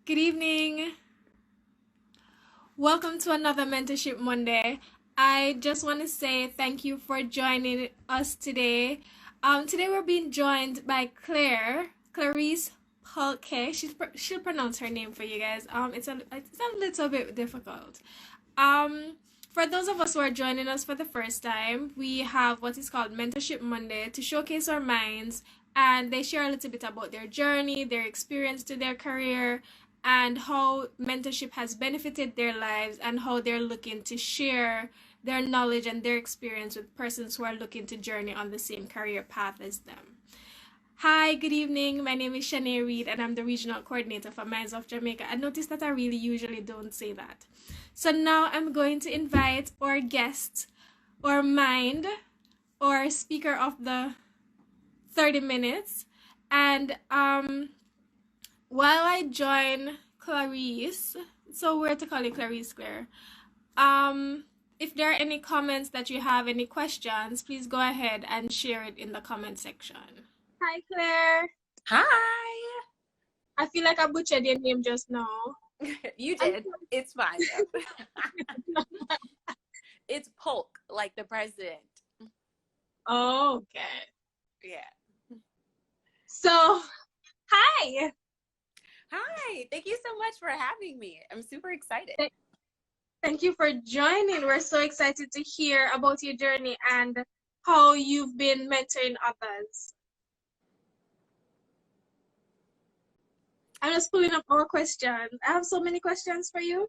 Good evening. Welcome to another Mentorship Monday. I just want to say thank you for joining us today. Today we're being joined by Clarece Polke. She'll pronounce her name for you guys. It's a little bit difficult. Um, for those of us who are joining us for the first time, we have what is called Mentorship Monday to showcase our minds, and they share a little bit about their journey, their experience to their career, and how mentorship has benefited their lives, and how they're looking to share their knowledge and their experience with persons who are looking to journey on the same career path as them. Hi, good evening. My name is Shanae Reid, and I'm the regional coordinator for Minds of Jamaica. I noticed that I really usually don't say that. So now I'm going to invite our guest, or mind, or speaker of the 30 minutes. And while I join Clarece, so we're to call you Clarece Claire. If there are any comments that you have, any questions, please go ahead and share it in the comment section. Hi, Claire. Hi. I feel like I butchered your name just now. You did. It's fine. It's Polk, like the president. Oh, okay. Yeah. So, hi. Hi. Thank you so much for having me. I'm super excited. Thank you for joining. We're so excited to hear about your journey and how you've been mentoring others. I'm just pulling up our questions. I have so many questions for you.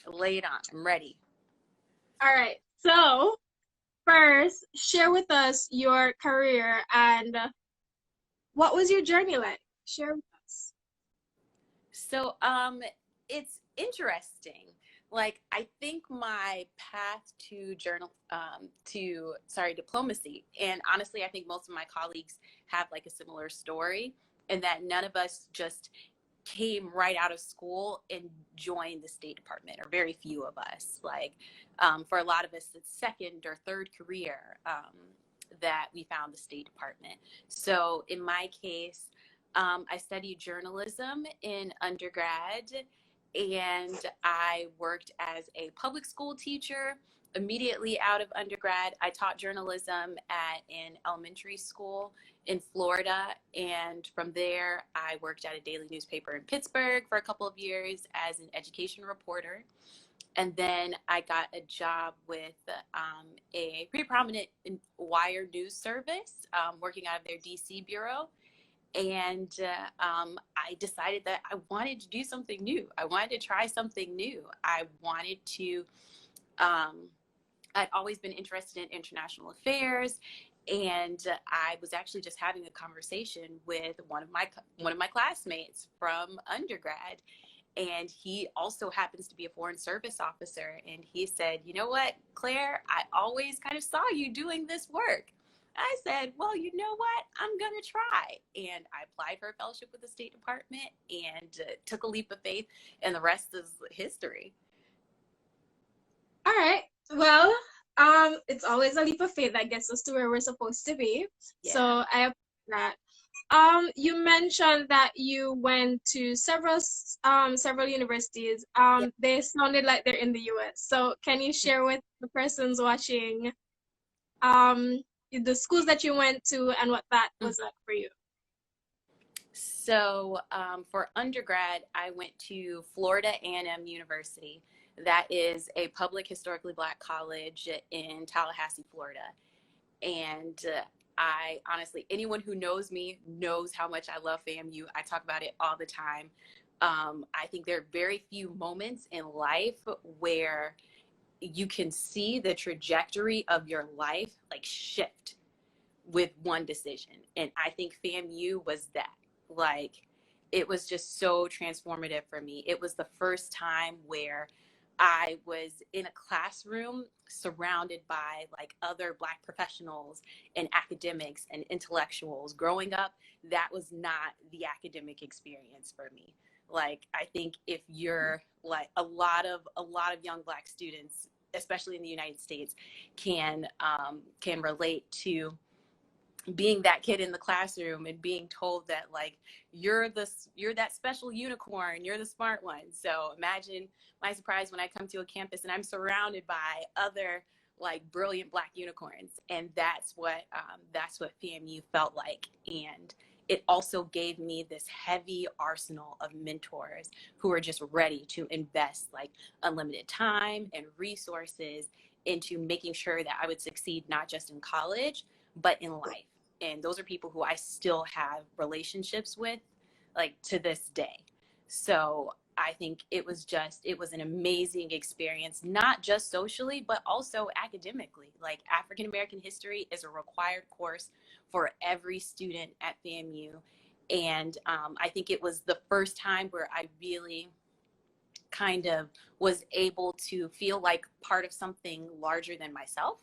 Lay it on. I'm ready. All right. So, first, share with us your career and what was your journey like? Share with us. So, it's interesting. Like, I think my path to diplomacy, and honestly, I think most of my colleagues have like a similar story, and that none of us just came right out of school and joined the State Department, or very few of us. Like, for a lot of us, it's second or third career that we found the State Department. So in my case, I studied journalism in undergrad, and I worked as a public school teacher immediately out of undergrad. I taught journalism at an elementary school in Florida, and from there I worked at a daily newspaper in Pittsburgh for a couple of years as an education reporter. And then I got a job with a pretty prominent wire news service, working out of their DC bureau. And I decided that I wanted to do something new. I wanted to try something new. I wanted to, I'd always been interested in international affairs. And I was actually just having a conversation with one of my classmates from undergrad. And he also happens to be a foreign service officer. And he said, you know what, Claire, I always kind of saw you doing this work. I said, well, you know what? I'm going to try. And I applied for a fellowship with the State Department and took a leap of faith. And the rest is history. All right. Well, it's always a leap of faith that gets us to where we're supposed to be. Yeah. So I appreciate that. You mentioned that you went to several universities. Yeah. They sounded like they're in the US. So can you share with the persons watching the schools that you went to and what that was like for you? So for undergrad, I went to Florida A&M University. That is a public historically Black college in Tallahassee, Florida. And I honestly, anyone who knows me knows how much I love FAMU. I talk about it all the time. I think there are very few moments in life where you can see the trajectory of your life like shift with one decision. And I think FAMU was that. Like, it was just so transformative for me. It was the first time where I was in a classroom surrounded by like other Black professionals and academics and intellectuals. Growing up, that was not the academic experience for me. Like, I think if you're like a lot of young Black students, especially in the United States, can relate to being that kid in the classroom and being told that like you're that special unicorn, you're the smart one. So imagine my surprise when I come to a campus and I'm surrounded by other like brilliant Black unicorns. And that's what FAMU felt like. And it also gave me this heavy arsenal of mentors who are just ready to invest like unlimited time and resources into making sure that I would succeed not just in college but in life. And those are people who I still have relationships with, like to this day. So I think it was an amazing experience, not just socially, but also academically. Like African American history is a required course for every student at FAMU. And I think it was the first time where I really kind of was able to feel like part of something larger than myself.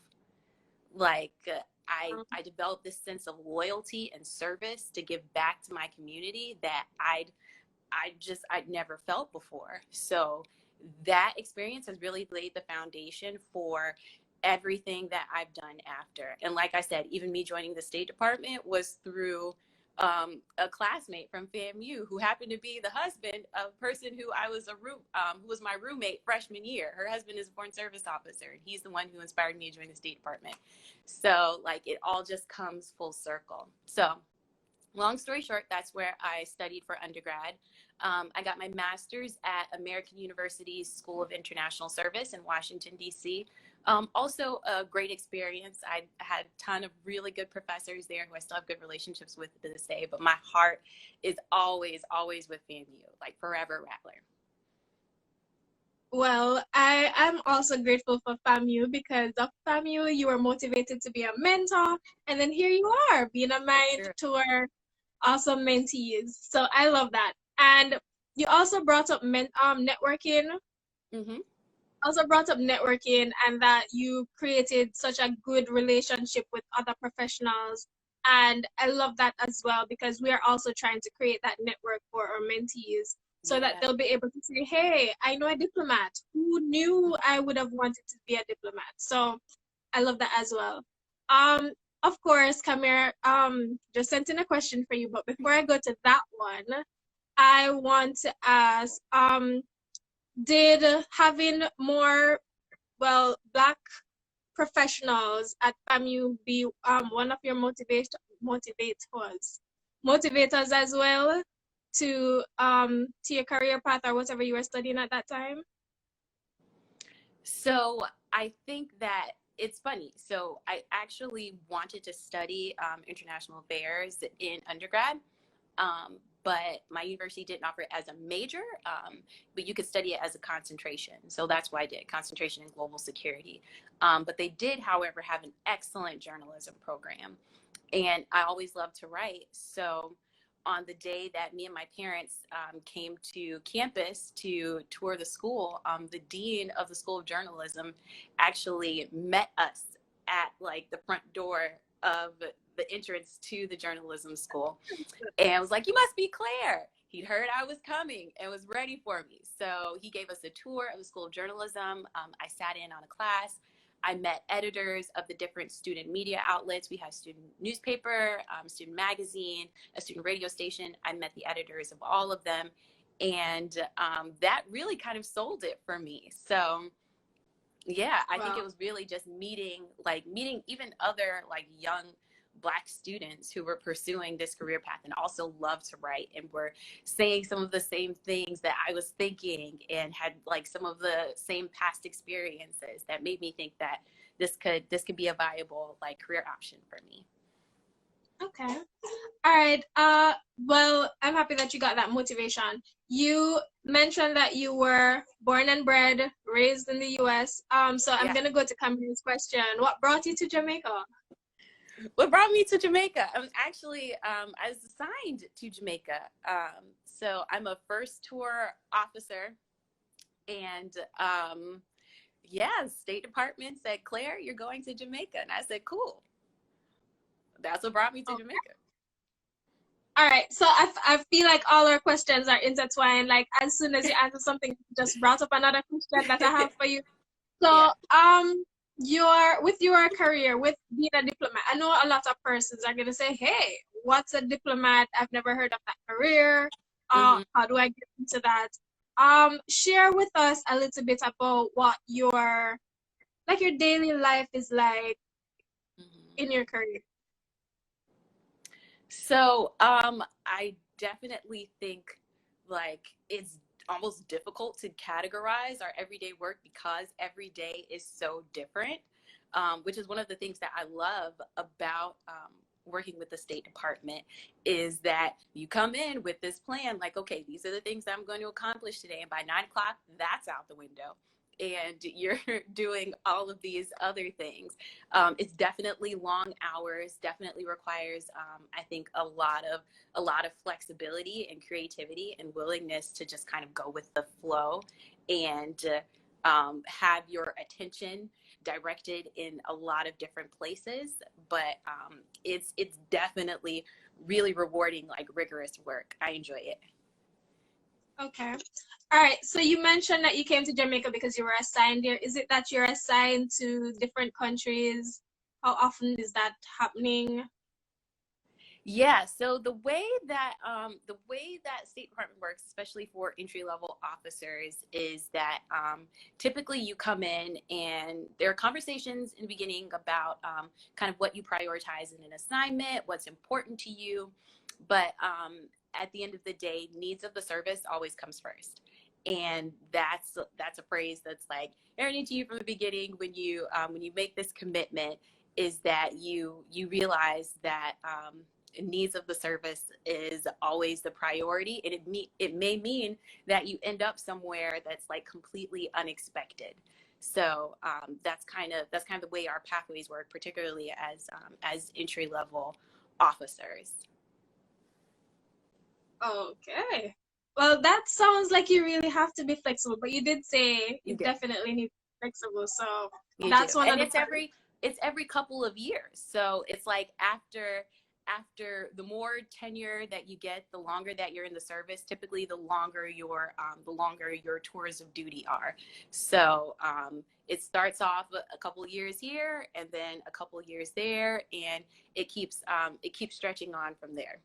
Like I developed this sense of loyalty and service to give back to my community that I'd never felt before. So that experience has really laid the foundation for everything that I've done after. And like I said, even me joining the State Department was through a classmate from FAMU who happened to be the husband of a person who who was my roommate freshman year. Her husband is a foreign service officer, and he's the one who inspired me to join the State Department. So like it all just comes full circle. So long story short, that's where I studied for undergrad. I got my master's at American University's School of International Service in Washington, D.C. Also a great experience. I had a ton of really good professors there who I still have good relationships with to this day, but my heart is always, always with FAMU, like forever Rattler. Well, I am also grateful for FAMU because of FAMU, you were motivated to be a mentor, and then here you are being a mind to our awesome mentees. So I love that. And you also brought up networking. Mm-hmm. Also brought up networking and that you created such a good relationship with other professionals. And I love that as well because we are also trying to create that network for our mentees so that they'll be able to say, hey, I know a diplomat. Who knew I would have wanted to be a diplomat? So I love that as well. Of course, Kamir, just sent in a question for you, but before I go to that one, I want to ask, did having more, well, Black professionals at FAMU be one of your motivators as well to your career path or whatever you were studying at that time? So I think that it's funny. So I actually wanted to study international affairs in undergrad. But my university didn't offer it as a major, but you could study it as a concentration. So that's why I did concentration in global security. But they did, however, have an excellent journalism program. And I always loved to write. So on the day that me and my parents came to campus to tour the school, the dean of the School of Journalism actually met us at like the front door of the entrance to the journalism school and was like, you must be Claire. He'd heard I was coming and was ready for me. So he gave us a tour of the School of Journalism. I sat in on a class. I met editors of the different student media outlets. We have student newspaper, student magazine, a student radio station. I met the editors of all of them. And that really kind of sold it for me. So yeah, I think it was really just meeting even other like young Black students who were pursuing this career path and also loved to write and were saying some of the same things that I was thinking and had like some of the same past experiences that made me think that this could be a viable like career option for me. Okay. All right. Well, I'm happy that you got that motivation. You mentioned that you were born and bred, raised in the US. So I'm gonna go to Cameron's question. What brought you to Jamaica? What brought me to Jamaica? I was assigned to Jamaica. So I'm a first tour officer, and State Department said, Claire, you're going to Jamaica. And I said, cool. That's what brought me to Jamaica. All right. So I feel like all our questions are intertwined. Like as soon as you answer something, you just brought up another question that I have for you. So your career, with being a diplomat, I know a lot of persons are gonna say, "Hey, what's a diplomat? I've never heard of that career. Hmm. How do I get into that?" Share with us a little bit about what your daily life is like Hmm. in your career. So, I definitely think like it's almost difficult to categorize our everyday work because every day is so different, which is one of the things that I love about working with the State Department is that you come in with this plan, like, okay, these are the things that I'm going to accomplish today. And by 9 o'clock, that's out the window. And you're doing all of these other things. It's definitely long hours. Definitely requires, I think, a lot of flexibility and creativity and willingness to just kind of go with the flow and have your attention directed in a lot of different places. But it's definitely really rewarding, like rigorous work. I enjoy it. Okay. All right. So you mentioned that you came to Jamaica because you were assigned there. Is it that you're assigned to different countries? How often is that happening? Yeah, so the way that State Department works, especially for entry level officers, is that typically you come in and there are conversations in the beginning about kind of what you prioritize in an assignment, what's important to you, but at the end of the day, needs of the service always comes first, and that's a phrase that's like inherent to you from the beginning when you make this commitment is that you realize that needs of the service is always the priority, and it may mean that you end up somewhere that's like completely unexpected. So that's kind of the way our pathways work, particularly as entry level officers. Okay. Well, that sounds like you really have to be flexible, but you did say You you do. definitely need to be flexible. So You do. that's one of And the parts. it's every couple of years. So it's like after the more tenure that you get, the longer that you're in the service, typically the longer your tours of duty are. So it starts off a couple of years here and then a couple of years there, and it keeps stretching on from there.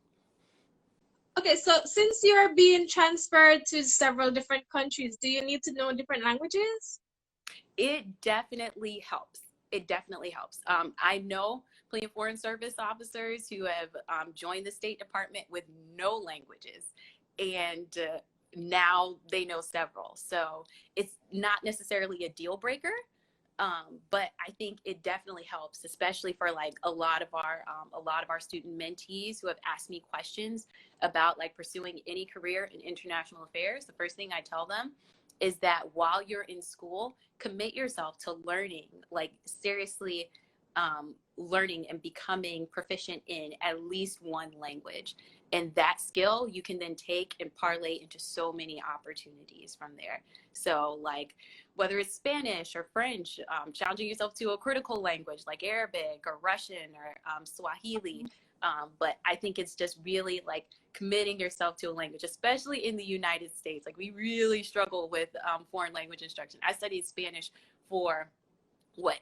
Okay, so since you're being transferred to several different countries, do you need to know different languages? It definitely helps. It definitely helps. I know plenty of foreign service officers who have joined the State Department with no languages, and now they know several. So it's not necessarily a deal breaker, but I think it definitely helps, especially for like a lot of our student mentees who have asked me questions about like pursuing any career in international affairs. The first thing I tell them is that while you're in school, commit yourself to learning, like seriously learning and becoming proficient in at least one language. And that skill you can then take and parlay into so many opportunities from there. So, like, whether it's Spanish or French, challenging yourself to a critical language like Arabic or Russian or Swahili. But I think it's just really like committing yourself to a language, especially in the United States. Like we really struggle with foreign language instruction. I studied Spanish for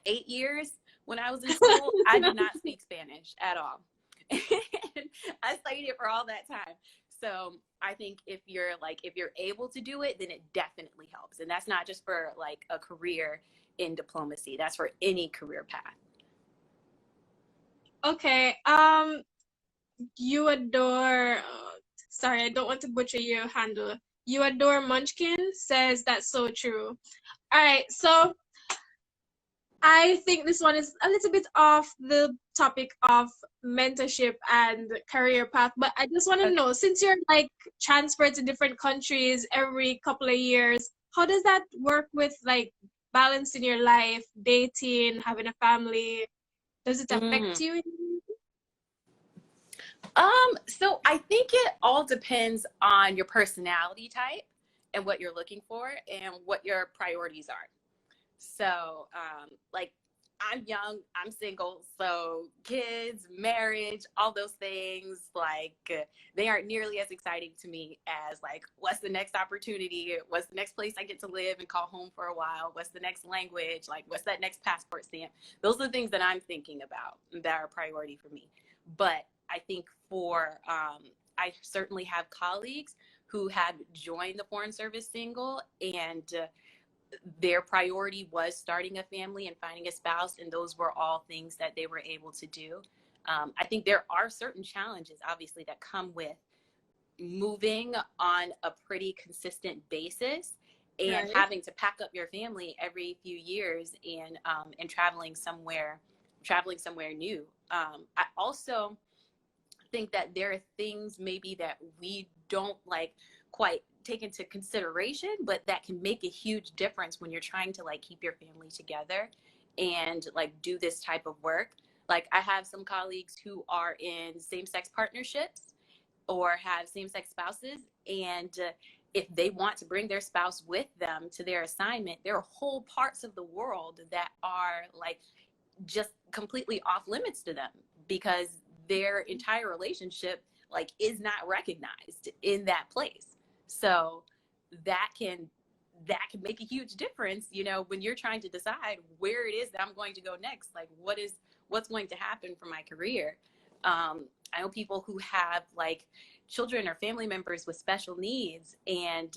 8 years when I was in school. I did not speak Spanish at all. I studied it for all that time. So I think if you're able to do it, then it definitely helps. And that's not just for like a career in diplomacy. That's for any career path. Okay. You adore. Sorry, I don't want to butcher your handle. You adore Munchkin says that's so true. All right, so I think this one is a little bit off the topic of mentorship and career path, but I just want to Okay. know, since you're like transferred to different countries every couple of years, how does that work with like balancing your life, dating, having a family? Does it Mm. affect you? So I think it all depends on your personality type and what you're looking for and what your priorities are. So, like I'm young, I'm single, so kids, marriage, all those things, like they aren't nearly as exciting to me as like what's the next opportunity, what's the next place I get to live and call home for a while, what's the next language, like what's that next passport stamp. Those are the things that I'm thinking about that are a priority for me. But I think for I certainly have colleagues who had joined the Foreign Service single, and their priority was starting a family and finding a spouse, and those were all things that they were able to do. I think there are certain challenges, obviously, that come with moving on a pretty consistent basis and Right. having to pack up your family every few years and traveling somewhere new. I also think that there are things maybe that we don't like quite take into consideration, but that can make a huge difference when you're trying to like keep your family together and like do this type of work. Like I have some colleagues who are in same-sex partnerships or have same-sex spouses, and if they want to bring their spouse with them to their assignment, there are whole parts of the world that are like just completely off limits to them because their entire relationship like is not recognized in that place. So that can make a huge difference, you know, when you're trying to decide where it is that I'm going to go next. Like what's going to happen for my career. I know people who have like children or family members with special needs, and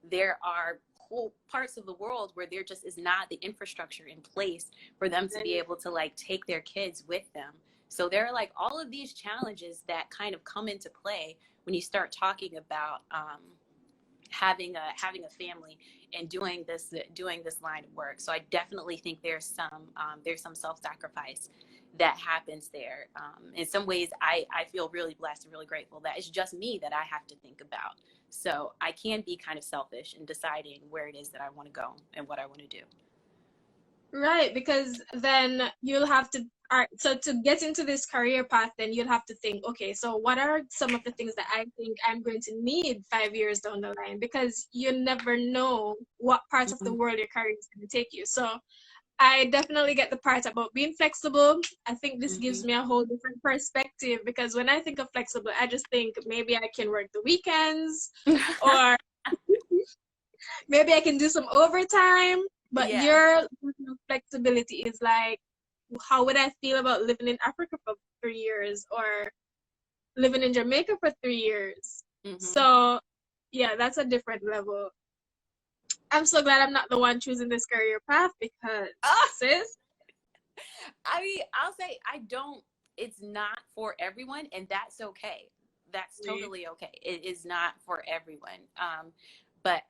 there are whole parts of the world where there just is not the infrastructure in place for them to be able to like take their kids with them. So there are like all of these challenges that kind of come into play when you start talking about having a family and doing this line of work. So I definitely think there's some self-sacrifice that happens there. In some ways, I feel really blessed and really grateful that it's just me that I have to think about. So I can be kind of selfish in deciding where it is that I want to go and what I want to do. Right, because then you'll have to, all right, so to get into this career path, then you'll have to think, okay, so what are some of the things that I think I'm going to need 5 years down the line? Because you never know what parts of the Mm-hmm. world your career is going to take you. So I definitely get the part about being flexible. I think this gives Mm-hmm. me a whole different perspective, because when I think of flexible, I just think maybe I can work the weekends, or maybe I can do some overtime. But Yeah. your flexibility is like, how would I feel about living in Africa for 3 years, or living in Jamaica for 3 years? Mm-hmm. So, yeah, that's a different level. I'm so glad I'm not the one choosing this career path, because, Ah, sis, I mean, I'll say I don't. It's not for everyone, and that's okay. That's totally okay. It is not for everyone. But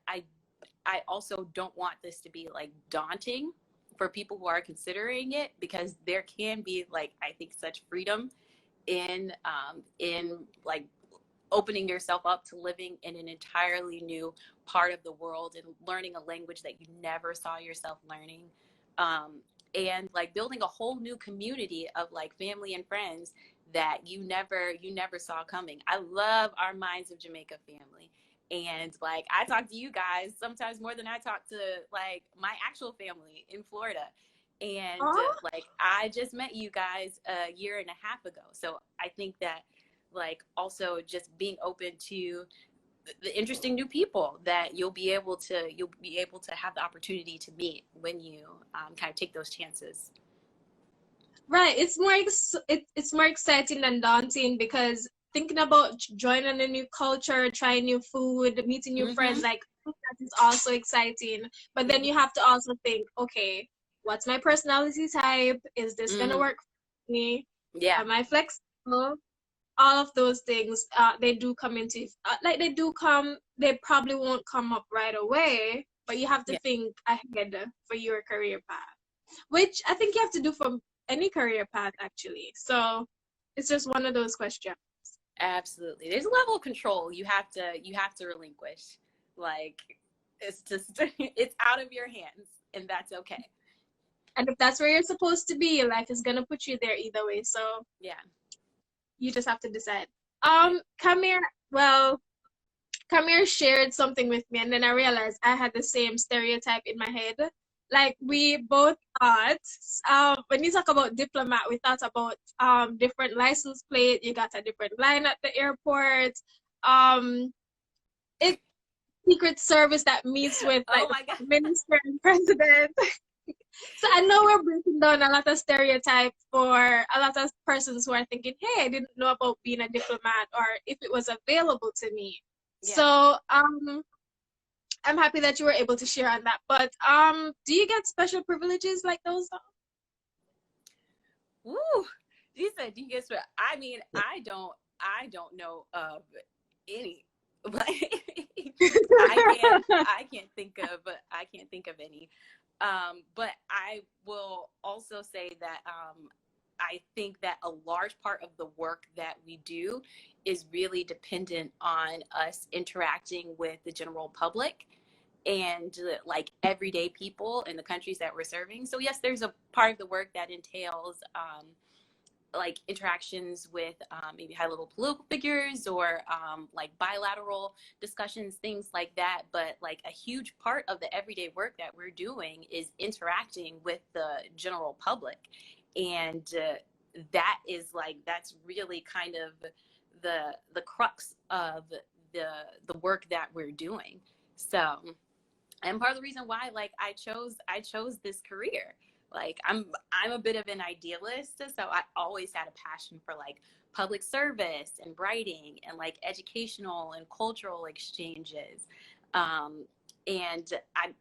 I also don't want this to be like daunting for people who are considering it, because there can be like I think such freedom in like opening yourself up to living in an entirely new part of the world and learning a language that you never saw yourself learning, um, and like building a whole new community of like family and friends that you never saw coming. I love our Minds of Jamaica family, and like I talk to you guys sometimes more than I talk to like my actual family in Florida. And oh, like I just met you guys a year and a half ago, so I think that like also just being open to the interesting new people that you'll be able to have the opportunity to meet when you kind of take those chances. right. It's more exciting than daunting, because thinking about joining a new culture, trying new food, meeting new friends, Mm-hmm. like that is also exciting. But then you Mm-hmm. have to also think, okay, what's my personality type? Is this gonna Mm-hmm. work for me? Yeah. Am I flexible? All of those things, they do come into, like they probably won't come up right away, but you have to Yeah. think ahead for your career path, which I think you have to do for any career path, actually. So it's just one of those questions. Absolutely. There's a level of control you have to relinquish. Like it's just it's out of your hands, and that's okay. And if that's where you're supposed to be, life is gonna put you there either way. So Yeah. you just have to decide. Yeah. Kamir, well, Kamir shared something with me, and then I realized I had the same stereotype in my head. like we both thought, when you talk about diplomat, we thought about different license plate. You got a different line at the airport. Um, it's Secret Service that meets with like Oh the my God. Prime Minister and President. So I know we're breaking down a lot of stereotypes for a lot of persons who are thinking, hey, I didn't know about being a diplomat or if it was available to me. Yeah. So I'm happy that you were able to share on that. But do you get special privileges like those? Woo. You said you get sweat. I mean, I don't know of any. Like, I can't think of any. But I will also say that I think that a large part of the work that we do is really dependent on us interacting with the general public and like everyday people in the countries that we're serving. So yes, there's a part of the work that entails like interactions with maybe high level political figures or like bilateral discussions, things like that. But like a huge part of the everyday work that we're doing is interacting with the general public. And that is like, that's really kind of the crux of the work that we're doing. So, and part of the reason why like I chose this career. Like I'm a bit of an idealist, so I always had a passion for like public service and writing and like educational and cultural exchanges. um, and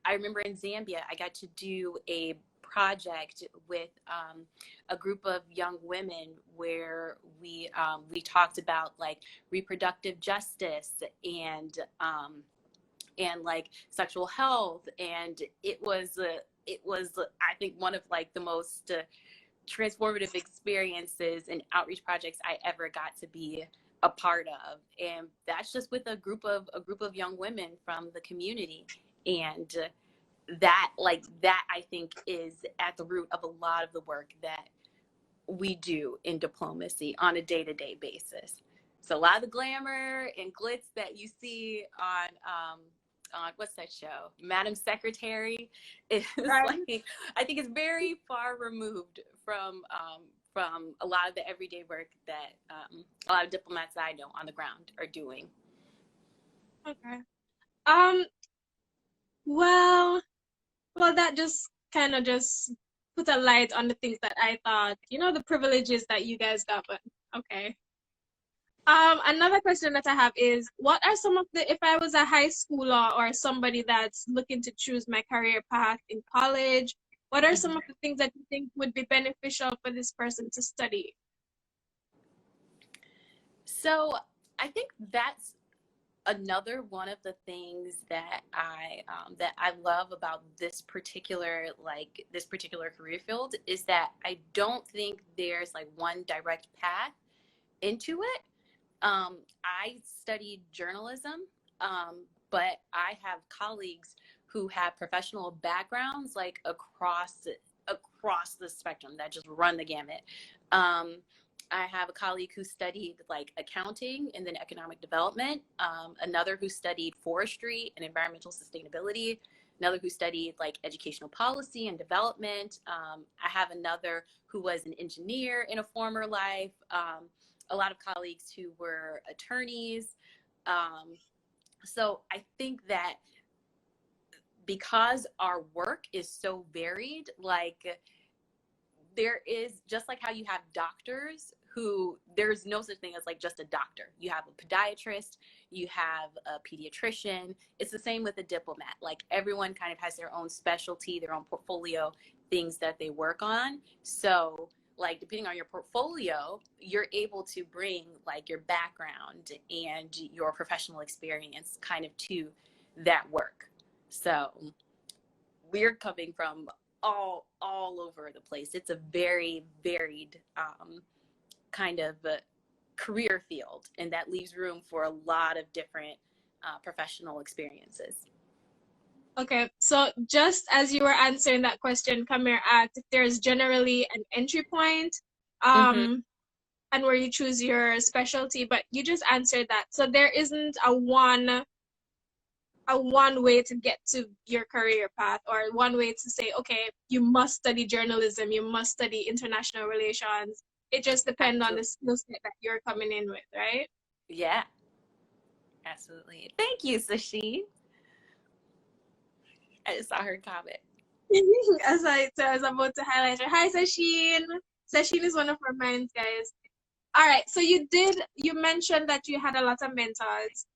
I remember in Zambia I got to do a project with a group of young women where we talked about like reproductive justice and like sexual health. And it was I think one of like the most transformative experiences and outreach projects I ever got to be a part of. And that's just with a group of young women from the community. And that I think is at the root of a lot of the work that we do in diplomacy on a day-to-day basis. So a lot of the glamour and glitz that you see on what's that show, Madam Secretary, is Right. like, I think it's very far removed from a lot of the everyday work that a lot of diplomats that I know on the ground are doing. Okay. Um. Well. Well, that just kind of just put a light on the things that I thought. The privileges that you guys got. But okay. Another question that I have is, what are some of if I was a high schooler or somebody that's looking to choose my career path in college, what are some of the things that you think would be beneficial for this person to study? So I think that's another one of the things that I love about this particular career field is that I don't think there's like one direct path into it. I studied journalism, but I have colleagues who have professional backgrounds like across the spectrum that just run the gamut. Um, I have a colleague who studied like accounting and then economic development, another who studied forestry and environmental sustainability, another who studied like educational policy and development. I have another who was an engineer in a former life. A lot of colleagues who were attorneys. Um, so I think that because our work is so varied, like there is, just like how you have doctors who, there's no such thing as like just a doctor. You have a podiatrist, you have a pediatrician. It's the same with a diplomat. Like everyone kind of has their own specialty, their own portfolio, things that they work on. So like depending on your portfolio, you're able to bring like your background and your professional experience kind of to that work. So we're coming from all over the place. It's a very varied kind of career field, and that leaves room for a lot of different professional experiences. Okay, so just as you were answering that question, Kamir asked if there's generally an entry point, Mm-hmm. and where you choose your specialty, but you just answered that. So there isn't a one a one way to get to your career path, or one way to say, okay, you must study journalism, you must study international relations. It just depends on the Absolutely. skill set that you're coming in with, right? Yeah, absolutely. Thank you, Sashi. I just saw her comment. So I was about to highlight her. Hi, Sasheen. Sasheen is one of our minds, guys. All right. So you mentioned that you had a lot of mentors.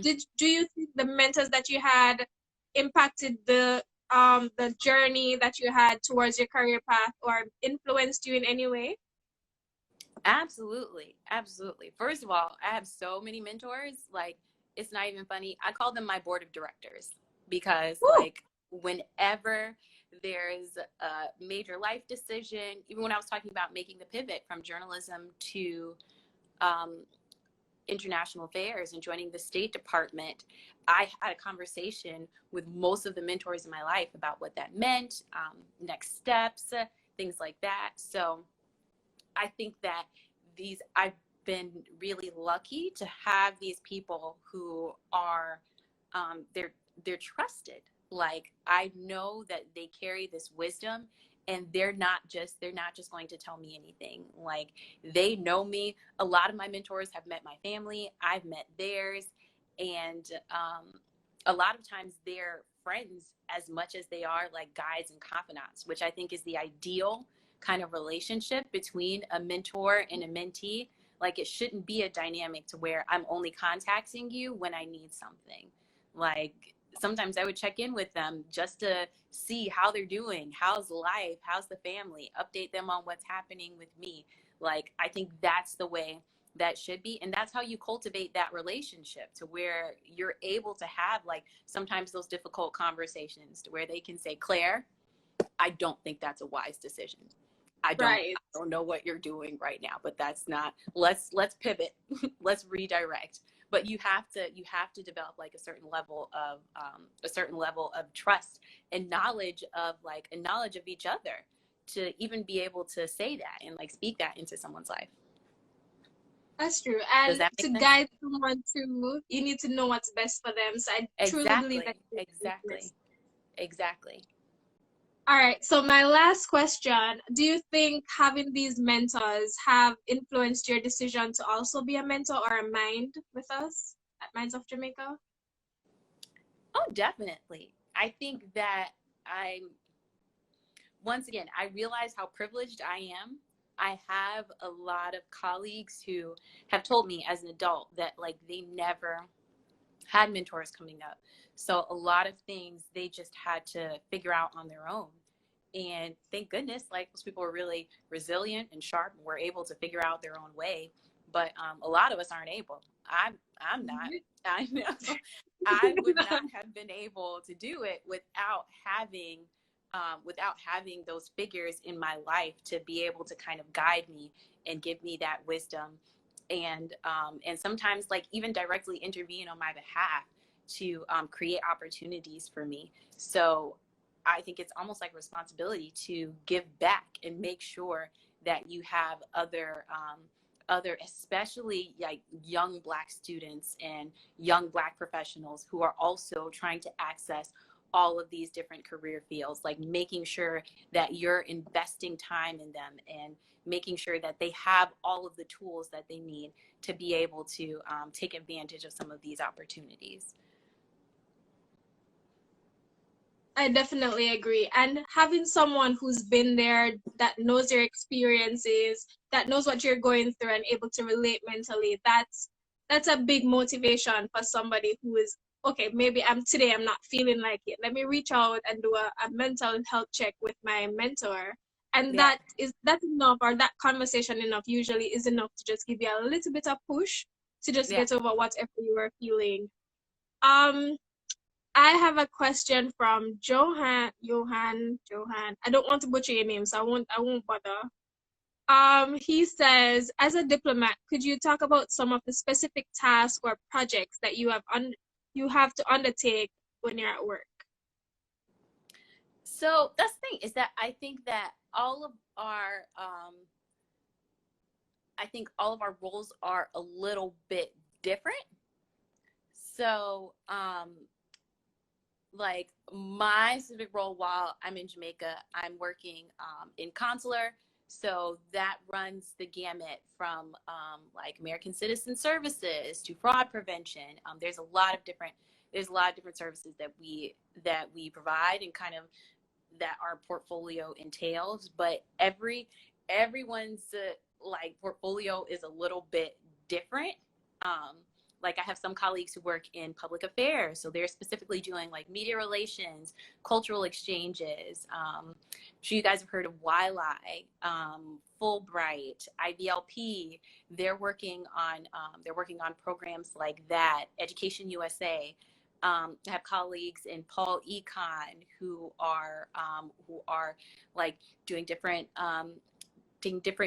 Do you think the mentors that you had impacted the journey that you had towards your career path, or influenced you in any way? Absolutely. Absolutely. First of all, I have so many mentors. Like, it's not even funny. I call them my board of directors because, Woo! like, whenever there's a major life decision, even when I was talking about making the pivot from journalism to um, international affairs and joining the State Department, I had a conversation with most of the mentors in my life about what that meant, next steps, things like that. So, I think that I've been really lucky to have these people who are, they're trusted. Like, I know that they carry this wisdom, and they're not just going to tell me anything. Like, they know me. A lot of my mentors have met my family. I've met theirs. And a lot of times they're friends as much as they are like guides and confidants, which I think is the ideal kind of relationship between a mentor and a mentee. Like, it shouldn't be a dynamic to where I'm only contacting you when I need something. Like, sometimes I would check in with them just to see how they're doing, how's life, how's the family, update them on what's happening with me. Like, I think that's the way that should be, and that's how you cultivate that relationship to where you're able to have like sometimes those difficult conversations to where they can say, Claire, I don't think that's a wise decision. Right. I don't know what you're doing right now, but that's not, let's pivot. Let's redirect. But you have to develop like a certain level of trust and knowledge of each other to even be able to say that and like speak that into someone's life. That's true. Does And that make to sense? guide someone to, you need to know what's best for them. So I truly believe that. Exactly. Exactly. Exactly. All right, so my last question, do you think having these mentors have influenced your decision to also be a mentor or a mind with us at Minds of Jamaica? Oh, definitely. I think that once again, I realize how privileged I am. I have a lot of colleagues who have told me as an adult that like they never had mentors coming up. So a lot of things they just had to figure out on their own. And thank goodness, like those people were really resilient and sharp and were able to figure out their own way. But a lot of us aren't able. I'm not. I know I would not have been able to do it without having those figures in my life to be able to kind of guide me and give me that wisdom and sometimes like even directly intervene on my behalf to create opportunities for me. So I think it's almost like a responsibility to give back and make sure that you have other especially like young Black students and young Black professionals who are also trying to access all of these different career fields, like making sure that you're investing time in them and making sure that they have all of the tools that they need to be able to take advantage of some of these opportunities. I definitely agree. And having someone who's been there, that knows your experiences, that knows what you're going through and able to relate mentally, that's a big motivation for somebody who is, okay, maybe I'm not feeling like it. Let me reach out and do a mental health check with my mentor. And Yeah. that's enough, or that conversation enough usually is enough to just give you a little bit of push to just Yeah. get over whatever you are feeling. Um, I have a question from Johan. I don't want to butcher your name, so I won't bother. He says, as a diplomat, could you talk about some of the specific tasks or projects that you have to undertake when you're at work? So that's the thing is that I think all of our roles are a little bit different. So like my specific role while I'm in Jamaica, I'm working in consular. So that runs the gamut from like American Citizen Services to fraud prevention. There's a lot of different services that we provide and kind of that our portfolio entails. But everyone's like portfolio is a little bit different. Um, like I have some colleagues who work in public affairs, so they're specifically doing like media relations, cultural exchanges. I'm sure you guys have heard of YLI, Fulbright, IBLP. They're working on programs like that. Education USA. I have colleagues in Paul Econ who are like doing different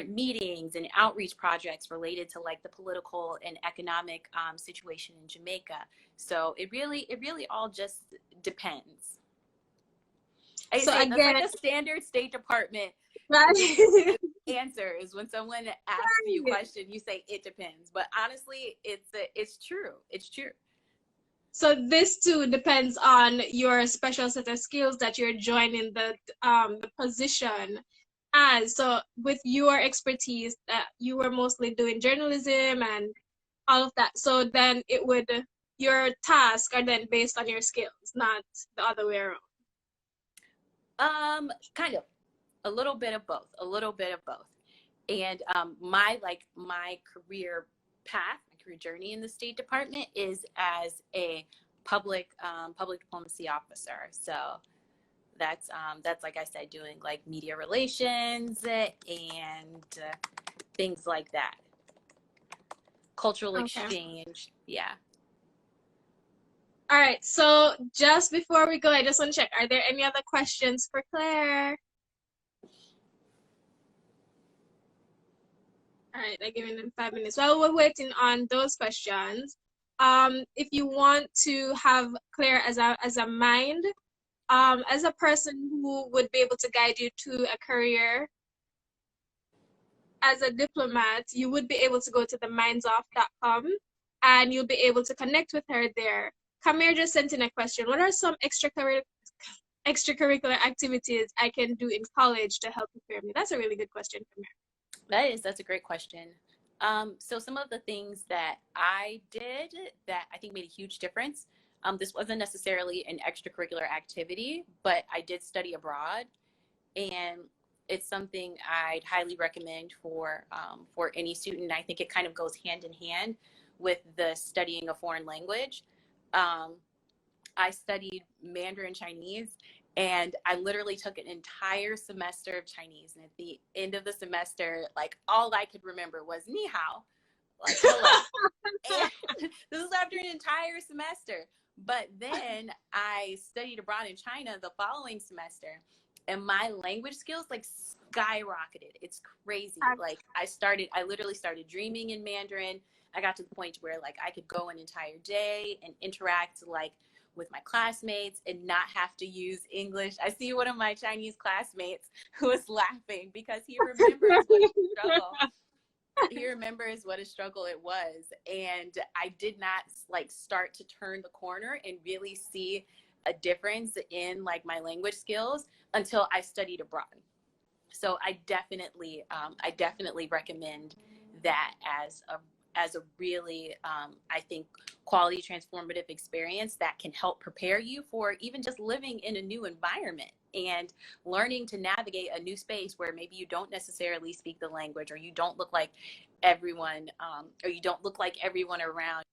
meetings and outreach projects related to like the political and economic situation in Jamaica. So it really all just depends. I So say that's again, like a standard State Department right? answer is when someone asks you a question, you say it depends. But honestly, it's true. It's true. So this too depends on your special set of skills that you're joining the position as. So with your expertise that you were mostly doing journalism and all of that. So then your tasks are then based on your skills, not the other way around. Kind of a little bit of both, And my career path, my career journey in the State Department is as a public diplomacy officer. So that's like I said, doing like media relations and things like that, cultural Okay. exchange. Yeah. All right. So just before we go, I just want to check, are there any other questions for Claire? All right, I'm giving them 5 minutes. While we're waiting on those questions, if you want to have Claire as a mind, as a person who would be able to guide you to a career as a diplomat, you would be able to go to themindsOff.com and you'll be able to connect with her there. Kamir just sent in a question. What are some extracurricular activities I can do in college to help prepare me? That's a really good question, Kamir. That's a great question. So some of the things that I did that I think made a huge difference. This wasn't necessarily an extracurricular activity, but I did study abroad, and it's something I'd highly recommend for any student. I think it kind of goes hand in hand with the studying a foreign language. I studied Mandarin Chinese, and I literally took an entire semester of Chinese. And at the end of the semester, like all I could remember was ni hao, like hello. And this was after an entire semester. But then I studied abroad in China the following semester, and my language skills like skyrocketed. It's crazy. Like I literally started dreaming in Mandarin. I got to the point where like I could go an entire day and interact like with my classmates and not have to use English. I see one of my Chinese classmates who is laughing because he remembers what a struggle. He remembers what a struggle it was. And I did not like start to turn the corner and really see a difference in like my language skills until I studied abroad. So I definitely recommend that as a really, I think, quality transformative experience that can help prepare you for even just living in a new environment and learning to navigate a new space where maybe you don't necessarily speak the language, or you don't look like everyone, or you don't look like everyone around.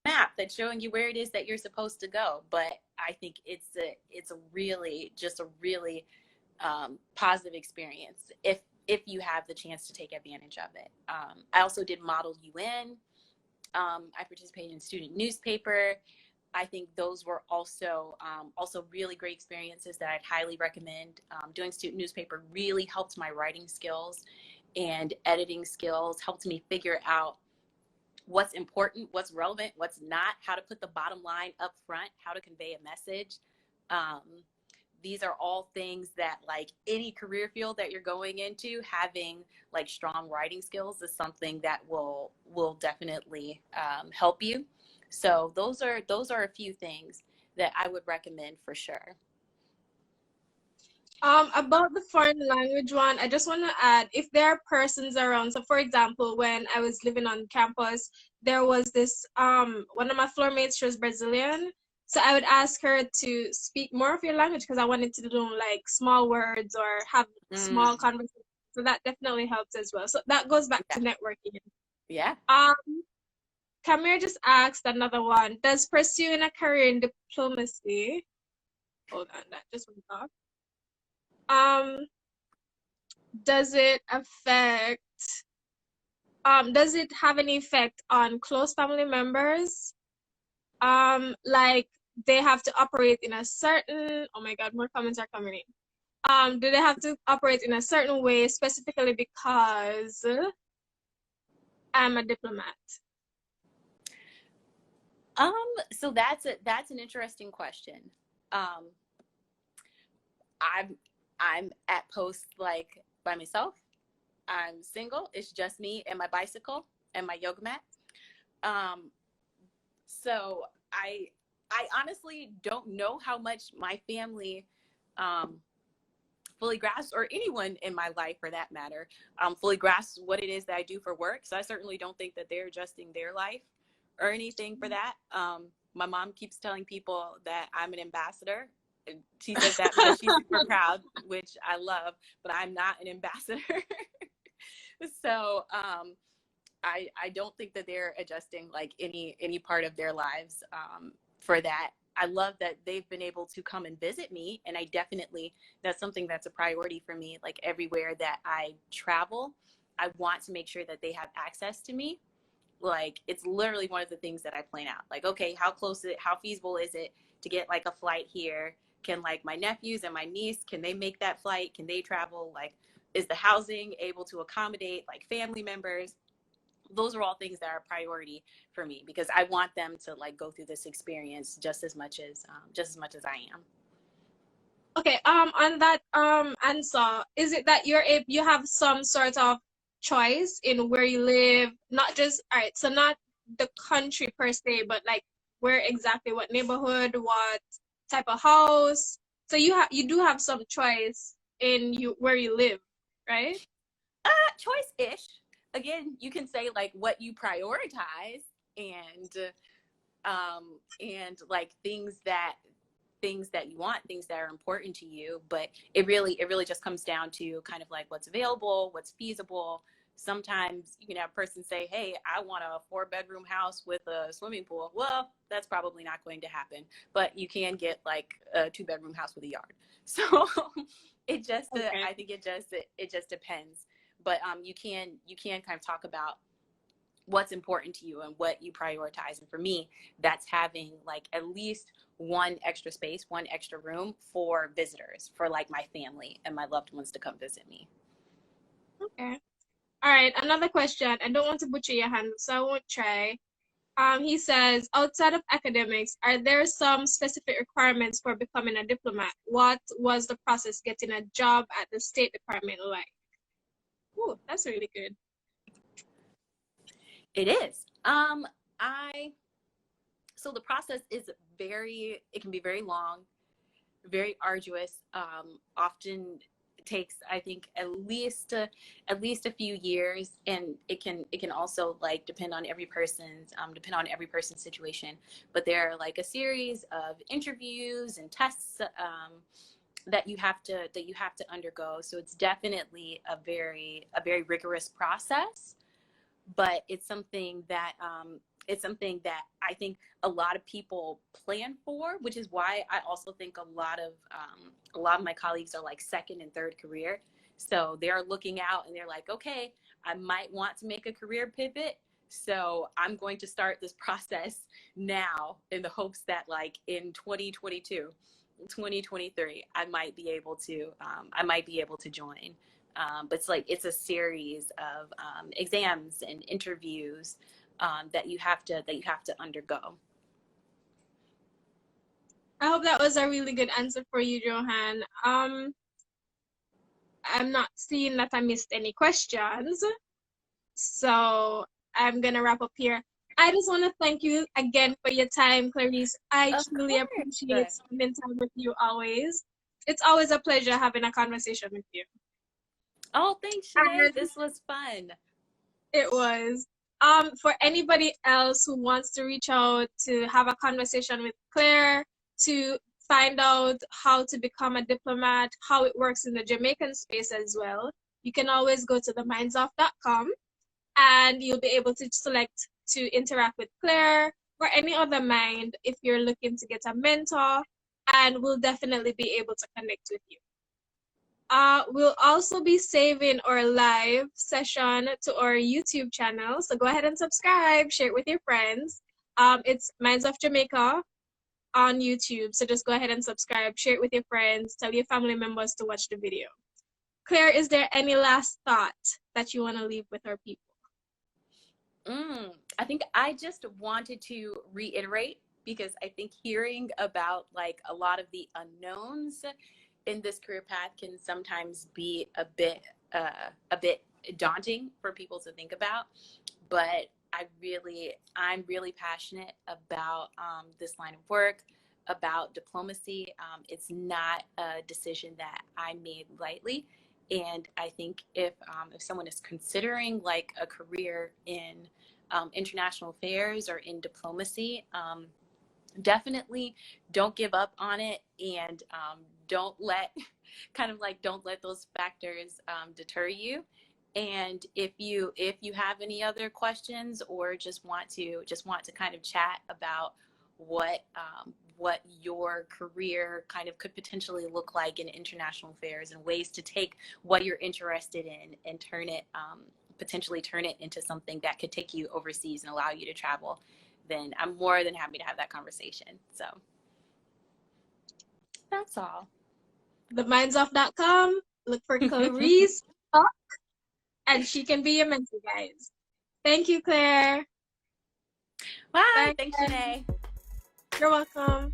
Map that's showing you where it is that you're supposed to go. But I think it's a really positive experience if you have the chance to take advantage of it. I also did Model UN. I participated in student newspaper. I think those were also really great experiences that I'd highly recommend. Doing student newspaper really helped my writing skills and editing skills, helped me figure out what's important, what's relevant, what's not, how to put the bottom line up front, how to convey a message. these are all things that, like, any career field that you're going into, having like strong writing skills is something that will definitely help you. So those are a few things that I would recommend for sure. About the foreign language one, I just want to add, if there are persons around. So, for example, when I was living on campus, there was this one of my floor mates. She was Brazilian, so I would ask her to speak more of your language because I wanted to do like small words or have small Mm, conversations. So that definitely helps as well. So that goes back yeah. to networking. Yeah. Um, Kamir just asked another one. Does pursuing a career in diplomacy, hold on, that just went off. Um, does it affect, does it have any effect on close family members? Like they have to operate in a certain, oh my God, more comments are coming in. Do they have to operate in a certain way specifically because I'm a diplomat? Um, so that's an interesting question. Um, I'm I'm at post like by myself. I'm single. It's just me and my bicycle and my yoga mat. Um, so I honestly don't know how much my family um, fully grasps, or anyone in my life for that matter, fully grasps what it is that I do for work. So I certainly don't think that they're adjusting their life or anything for that. My mom keeps telling people that I'm an ambassador. She says that because she's super proud, which I love, but I'm not an ambassador. So I don't think that they're adjusting like any part of their lives for that. I love that they've been able to come and visit me, and I definitely, that's something that's a priority for me. Like everywhere that I travel, I want to make sure that they have access to me. Like it's literally one of the things that I plan out. Like, okay, how close is it? How feasible is it to get like a flight here? Can like my nephews and my niece, can they make that flight? Can they travel? Like, is the housing able to accommodate like family members? Those are all things that are a priority for me because I want them to like go through this experience just as much as I am. Okay, on that answer, is it that you have some sort of choice in where you live, not just, all right, so not the country per se, but like where exactly, what neighborhood, what type of house. So you do have some choice in you where you live, right? Choice-ish. Again, you can say like what you prioritize and like things that you want, things that are important to you, but it really just comes down to kind of like what's available, what's feasible. Sometimes you can have a person say, hey, I want a 4-bedroom house with a swimming pool. Well, that's probably not going to happen, but you can get like a 2-bedroom house with a yard. So it just Okay. I think it just depends. But you can kind of talk about what's important to you and what you prioritize. And for me, that's having like at least one extra space, one extra room for visitors, for like my family and my loved ones to come visit me. Okay. All right, another question. I don't want to butcher your hand, so I won't try. He says, outside of academics, are there some specific requirements for becoming a diplomat? What was the process getting a job at the State Department like? Ooh, that's really good. It is. I So the process is it can be very long, very arduous. Often takes, I think, at least a few years, and it can also like depend on every person's situation. But there are like a series of interviews and tests that you have to undergo. So it's definitely a very rigorous process, but it's something that I think a lot of people plan for, which is why I also think a lot of my colleagues are like second and third career. So they're looking out and they're like, okay, I might want to make a career pivot. So I'm going to start this process now in the hopes that like in 2022, 2023, I might be able to join. But it's a series of exams and interviews that you have to undergo. I hope that was a really good answer for you, Johan. I'm not seeing that I missed any questions, so I'm gonna wrap up here. I just want to thank you again for your time, Clarece. I Of truly appreciate course. spending time with you always. It's always a pleasure having a conversation with you. Oh, thanks, Shanae. And This was fun. it was. For anybody else who wants to reach out to have a conversation with Claire, to find out how to become a diplomat, how it works in the Jamaican space as well, you can always go to themindsoff.com and you'll be able to select to interact with Claire or any other mind if you're looking to get a mentor, and we'll definitely be able to connect with you. We'll also be saving our live session to our YouTube channel. So go ahead and subscribe, share it with your friends. It's Minds of Jamaica on YouTube. So just go ahead and subscribe, share it with your friends, tell your family members to watch the video. Claire, is there any last thought that you want to leave with our people? I think I just wanted to reiterate, because I think hearing about like a lot of the unknowns in this career path can sometimes be a bit daunting for people to think about. But I'm really passionate about this line of work, about diplomacy. It's not a decision that I made lightly. And I think if someone is considering like a career in international affairs or in diplomacy, definitely don't give up on it, and don't let don't let those factors deter you. And if you have any other questions, or just want to kind of chat about what your career kind of could potentially look like in international affairs, and ways to take what you're interested in and potentially turn it into something that could take you overseas and allow you to travel, then I'm more than happy to have that conversation. So that's all. Themindsoff.com. Look for Clarece Polke, and she can be your mentor, guys. Thank you, Claire. Bye. Bye. Thanks, Shanae. You're welcome.